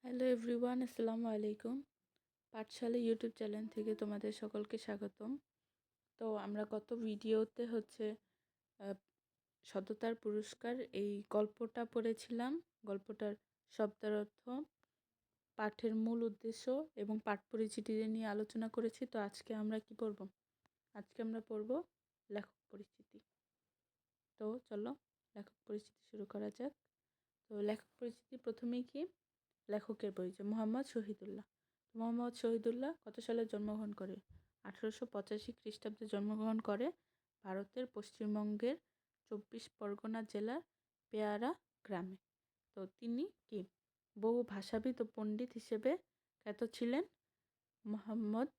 Hello everyone, আসসালামু আলাইকুম। পাঠশালা YouTube channel থেকে তোমাদের সকলকে স্বাগতম। তো আমরা গত ভিডিওতে আহ, সততার পুরস্কার এই গল্পটা পড়েছিলাম। গল্পটার শব্দার্থ, পাঠের মূল উদ্দেশ্য এবং পাঠ পরিচিতি নিয়ে আলোচনা করেছি। তো আজকে আমরা কি পড়ব? আজকে আমরা পড়ব লেখক পরিচিতি। তো চলো লেখক পরিচিতি শুরু করা যাক। তো লেখক পরিচিতি প্রথমেই কি লেখকের পরিচয়। মোহাম্মদ শহীদুল্লাহ। মোহাম্মদ শহীদুল্লাহ কত সালে জন্মগ্রহণ করে? 1885 খ্রিস্টাব্দে জন্মগ্রহণ করে ভারতের পশ্চিমবঙ্গের 24 পরগনা জেলার পেয়ারা গ্রামে। তো তিনি কি বহু ভাষাবিদ ও পণ্ডিত হিসেবে খ্যাত ছিলেন। মোহাম্মদ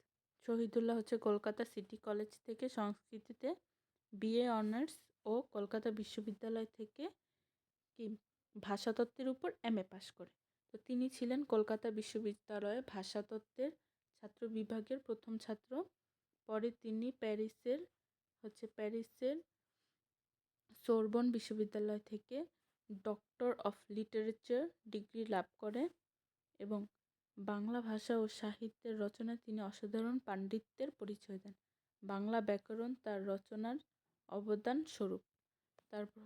শহীদুল্লাহ কলকাতা সিটি কলেজ থেকে সংস্কৃতিতে বিএ অনার্স ও কলকাতা বিশ্ববিদ্যালয় থেকে কি ভাষাতত্ত্বের উপর এমএ পাশ করে। তো তিনি ছিলেন কলকাতা বিশ্ববিদ্যালয়ে ভাষাতত্ত্বের ছাত্র বিভাগের প্রথম ছাত্র। পরে তিনি প্যারিসের সোরবন বিশ্ববিদ্যালয় থেকে ডক্টর অফ লিটারেচার ডিগ্রি লাভ করে এবং বাংলা ভাষা ও সাহিত্যের রচনায় তিনি অসাধারণ পাণ্ডিত্যের পরিচয় দেন। বাংলা ব্যাকরণ তার রচনার অবদান স্বরূপ। তারপর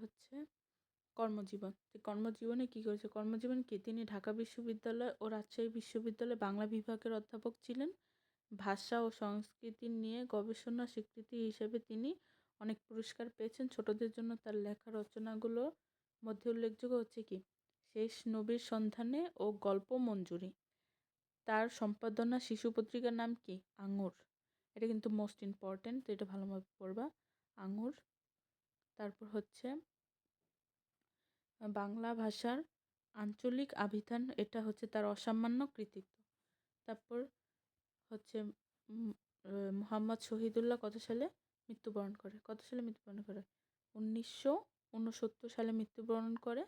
কর্মজীবনে কি করেছে? কর্মজীবন কি তিনি ঢাকা বিশ্ববিদ্যালয় ও রাজশাহী বিশ্ববিদ্যালয়ে বাংলা বিভাগের অধ্যাপক ছিলেন। ভাষা ও সংস্কৃতি নিয়ে গবেষণা স্বীকৃতি হিসেবে তিনি অনেক পুরস্কার পেয়েছেন। ছোটদের জন্য তার লেখা রচনাগুলোর মধ্যে উল্লেখযোগ্য কি শেষ নবীর সন্ধানে ও গল্প মঞ্জুরি। তার সম্পাদনা শিশু পত্রিকার নাম কি আঙুর। এটা কিন্তু মোস্ট ইম্পর্টেন্ট, তো এটা ভালোভাবে পড়বা। আঙুর। তারপর বাংলা ভাষার আঞ্চলিক আভিধান, এটা তার অসামান্য কৃতিত্ব। তারপর মোহাম্মদ শহীদুল্লাহ কত সালে মৃত্যুবরণ করে? 1969 সালে মৃত্যুবরণ করে।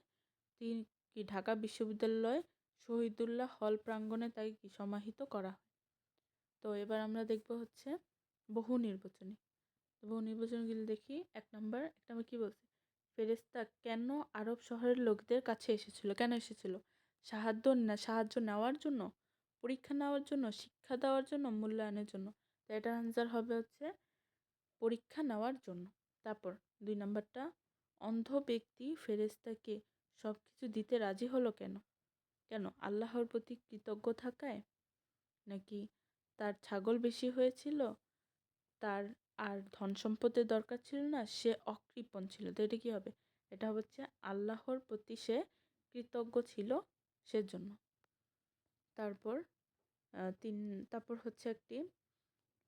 তিনি কি ঢাকা বিশ্ববিদ্যালয় শহীদুল্লাহ হল প্রাঙ্গণে তাকে কি সমাহিত করা হয়। তো এবার আমরা দেখব বহু নির্বাচনী। বহুনির্বাচনগুলি দেখি। এক নম্বর কি বলছে? ফেরেশতা কেন আরব শহরের লোকদের কাছে এসেছিল? কেন এসেছিল? সাহায্য নেওয়ার জন্য, পরীক্ষা নেওয়ার জন্য, শিক্ষা দেওয়ার জন্য, মূল্যায়নের জন্য। তো এটার আনসার হবে পরীক্ষা নেওয়ার জন্য। তারপর 2 নম্বরটা, অন্ধ ব্যক্তি ফেরেশতাকে সব কিছু দিতে রাজি হলো কেন? আল্লাহর প্রতি কৃতজ্ঞ থাকায়, নাকি তার ছাগল বেশি হয়েছিল, তার আর ধন সম্পদের দরকার ছিল না, সে অকৃপণ ছিল? তো এটা কি হবে? এটা আল্লাহর প্রতি সে কৃতজ্ঞ ছিল সেজন্য। তারপর তারপর একটি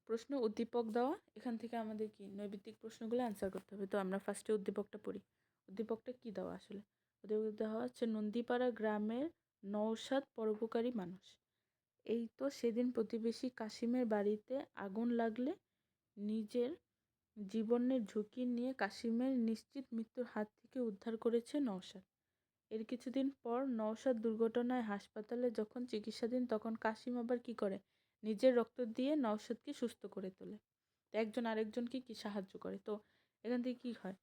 প্রশ্ন উদ্দীপক দেওয়া। এখান থেকে আমাদের কি নৈবিত্তিক প্রশ্নগুলো অ্যান্সার করতে হবে। তো আমরা ফার্স্টে উদ্দীপকটা পড়ি। উদ্দীপকটা কি দেওয়া আসলে? উদ্দীপক দেওয়া নন্দীপাড়া গ্রামের নওশাদ পরোপকারী মানুষ। এই তো সেদিন প্রতিবেশী কাশিমের বাড়িতে আগুন লাগলে নিজের জীবনের ঝুঁকি নিয়ে কাশিমের নিশ্চিত মৃত্যুর হাত থেকে উদ্ধার করেছে নওশাদ। এর কিছুদিন পর নওশাদ দুর্ঘটনায় হাসপাতালে যখন চিকিৎসাধীন, তখন কাশিম আবার কি করে? নিজের রক্ত দিয়ে নওশাদকে সুস্থ করে তোলে। তো একজন আরেকজনকে কি সাহায্য করে। তো এখান থেকে কি হয়?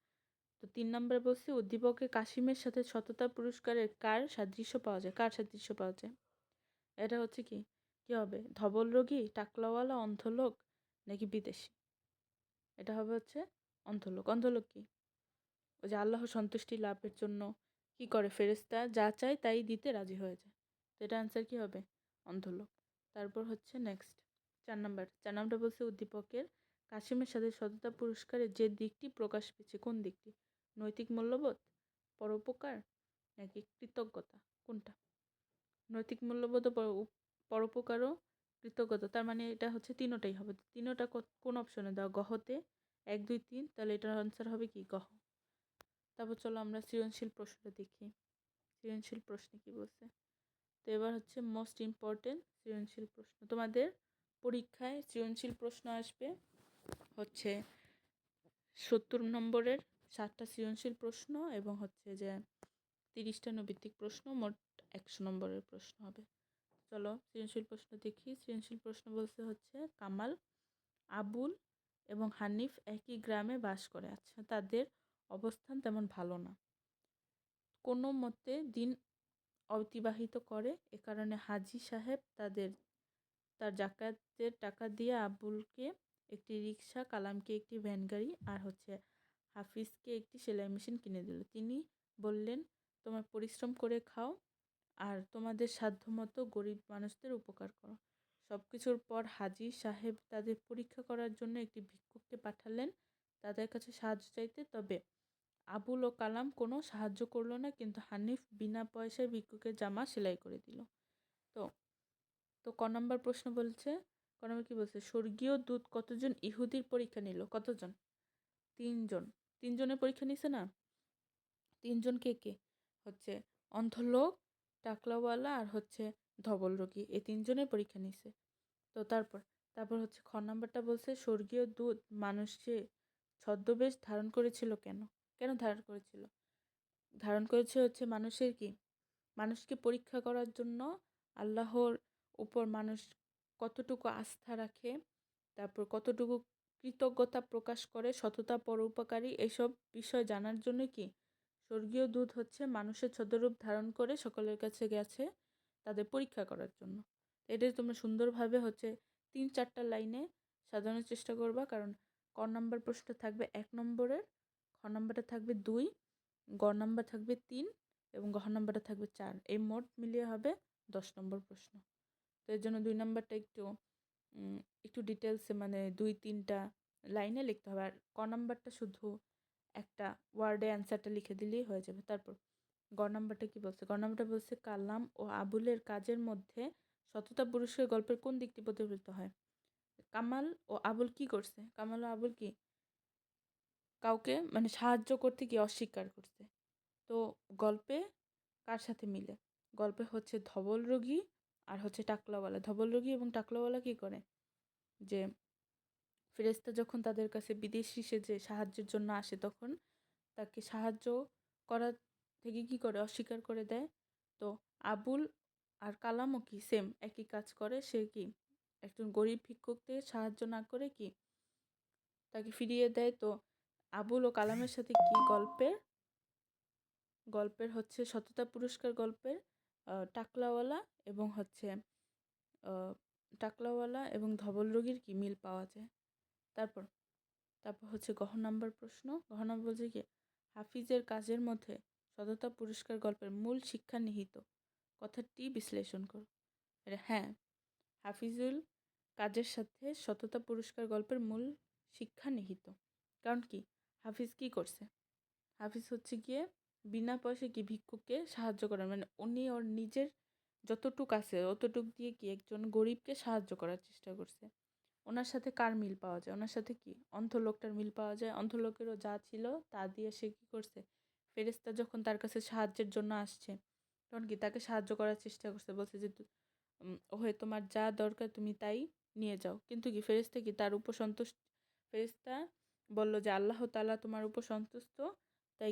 তো 3 নম্বরে বলছি উদ্দীপকে কাশিমের সাথে সততা পুরস্কারের কার সাদৃশ্য পাওয়া যায়? এটা কি হবে? ধবল রোগী, টাকলাওয়ালা, অন্ধলোক, নাকি বিদেশি? এটা হবে অন্ধলোক। অন্ধলোক কি? ওই যে আল্লাহ সন্তুষ্টি লাভের জন্য কি করে? ফেরেশতা যা চায় তাই দিতে রাজি হয়ে যায়। তো এটা আনসার কি হবে? অন্ধলোক। তারপর নেক্সট 4 নম্বর বলছে উদ্দীপকের কাশিমের সাথে সততা পুরস্কারের যে দিকটি প্রকাশ পেয়েছে, কোন দিকটি? নৈতিক মূল্যবোধ, পরোপকার, নাকি কৃতজ্ঞতা? কোনটা? নৈতিক মূল্যবোধ ও পরোপকার ও কৃতজ্ঞতা। তার মানে এটা তিনোটাই হবে। তিনোটা কোন অপশনে দেওয়া? গহতে 1, 2, 3। তাহলে এটার আনসার হবে কি গহ। তারপর চলো আমরা সৃজনশীল প্রশ্নটা দেখি। সৃজনশীল প্রশ্নে কি বলছে? তো এবার মোস্ট ইম্পর্টেন্ট সৃজনশীল প্রশ্ন। তোমাদের পরীক্ষায় সৃজনশীল প্রশ্ন আসবে 70 নম্বরের 7টা সৃজনশীল প্রশ্ন এবং যে 30টা নৈবিত্তিক প্রশ্ন, মোট 100 নম্বরের প্রশ্ন হবে। চলো সৃজনশীল প্রশ্ন দেখি। সৃজনশীল প্রশ্ন বলছে কামাল, আবুল এবং হানিফ একই গ্রামে বাস করে। আচ্ছা, তাদের অবস্থান তেমন ভালো না। কোনো মতে দিন অতিবাহিত করে। এ কারণে হাজি সাহেব তার জাকাতের টাকা দিয়ে আবুলকে একটি রিক্সা, কালামকে একটি ভ্যান গাড়ি আর হাফিজকে একটি সেলাই মেশিন কিনে দিল। তিনি বললেন, তোমার পরিশ্রম করে খাও আর তোমাদের সাধ্যমতো গরিব মানুষদের উপকার করো। সব কিছুর পর হাজি সাহেব তাদের পরীক্ষা করার জন্য একটি ভিক্ষুককে পাঠালেন তাদের কাছে সাহায্য চাইতে। তবে আবুল ও কালাম কোনো সাহায্য করলো না, কিন্তু হানিফ বিনা পয়সায় ভিক্ষুকের জামা সেলাই করে দিল। তো তো ক নম্বর প্রশ্ন বলছে, ক নম্বর কি বলছে, স্বর্গীয় দূত কতজন ইহুদির পরীক্ষা নিল? কতজন? 3 জন। 3 জনের পরীক্ষা নিছে না? 3 জন কে কে? হচ্ছে অন্ধলোক, টাকলাওয়ালা আর ধবল রোগী, এই 3 জনের পরীক্ষা নিছে। তো তারপর তারপর খ নাম্বারটা বলছে, স্বর্গীয় দূত মানুষে ছদ্মবেশ ধারণ করেছিল কেন? কেন ধারণ করেছিল? ধারণ করেছে মানুষকে পরীক্ষা করার জন্য, আল্লাহর উপর মানুষ কতটুকু আস্থা রাখে, তারপর কতটুকু কৃতজ্ঞতা প্রকাশ করে, সততা, পরোপকারী, এইসব বিষয় জানার জন্য স্বর্গীয় দূত মানুষের ছদ্মরূপ ধারণ করে সকলের কাছে গেছে তাদের পরীক্ষা করার জন্য। এটাই তোমরা সুন্দরভাবে 3-4টা লাইনে সাজানোর চেষ্টা করবা, কারণ ক নাম্বার প্রশ্নটা থাকবে 1 নম্বরের, খ নাম্বারটা থাকবে 2, গ নাম্বার থাকবে 3 এবং ঘ নাম্বারটা থাকবে 4। এই মোট মিলিয়ে হবে 10 নম্বর প্রশ্ন। তো এর জন্য 2 নাম্বারটা একটু ডিটেলসে, মানে 2-3টা লাইনে লিখতে হবে, আর ক নাম্বারটা শুধু একটা ওয়ার্ডে অ্যান্সারটা লিখে দিলেই হয়ে যাবে। তারপর গ নাম্বারটা কি বলছে? গ নাম্বারটা বলছে, কালাম ও আবুলের কাজের মধ্যে সততা পুরুষের গল্পের কোন দিকটি প্রতিফলিত হয়? কামাল ও আবুল কি করছে? কামাল ও আবুল কাউকে সাহায্য করতে অস্বীকার করছে। তো গল্পে কার সাথে মিলে? গল্পে ধবল রোগী আর টাকলাওয়ালা। ধবল রোগী এবং টাকলাওয়ালা কি করে, যে ফেরেশতা যখন তাদের কাছে বিদেশি সেজে সাহায্যের জন্য আসে, তখন তাকে সাহায্য করা থেকে কি করে, অস্বীকার করে দেয়। তো আবুল আর কালামও সেম একই কাজ করে। সে একজন গরিব ভিক্ষুককে সাহায্য না করে তাকে ফিরিয়ে দেয়। তো আবুল ও কালামের সাথে গল্পের সততা পুরস্কার গল্পের টাকলাওয়ালা এবং টাকলাওয়ালা এবং ধবল রোগীর মিল পাওয়া যায়। তারপর তারপর গহ নাম্বার প্রশ্ন। গহ নাম্বার বলছে হাফিজের কাজের মধ্যে সততা পুরস্কার গল্পের মূল শিক্ষা নিহিত, কথাটি বিশ্লেষণ করো। হ্যাঁ, হাফিজুল কাজের সাথে সততা পুরস্কার গল্পের মূল শিক্ষা নিহিত। কারণ হাফিজ কি করছে? হাফিজ বিনা পয়সায় ভিক্ষুককে সাহায্য করেন, উনি ওর নিজের যতটুক আছে অতটুক দিয়ে একজন গরিবকে সাহায্য করার চেষ্টা করছে। ওনার সাথে কার মিল পাওয়া যায়? ওনার সাথে অন্ধ লোকটার মিল পাওয়া যায়। অন্ধ লোকেরও যা ছিল তা দিয়ে সে করছে, ফেরেশতা যখন তার কাছে সাহায্যের জন্য আসছে, তখন তাকে সাহায্য করার চেষ্টা করছে। বলছে যে তোমার যা দরকার তুমি তাই নিয়ে যাও। কিন্তু ফেরেশতা তার উপর সন্তুষ্ট। ফেরেশতা বলল যে আল্লাহ তাআলা তোমার উপর সন্তুষ্ট, তাই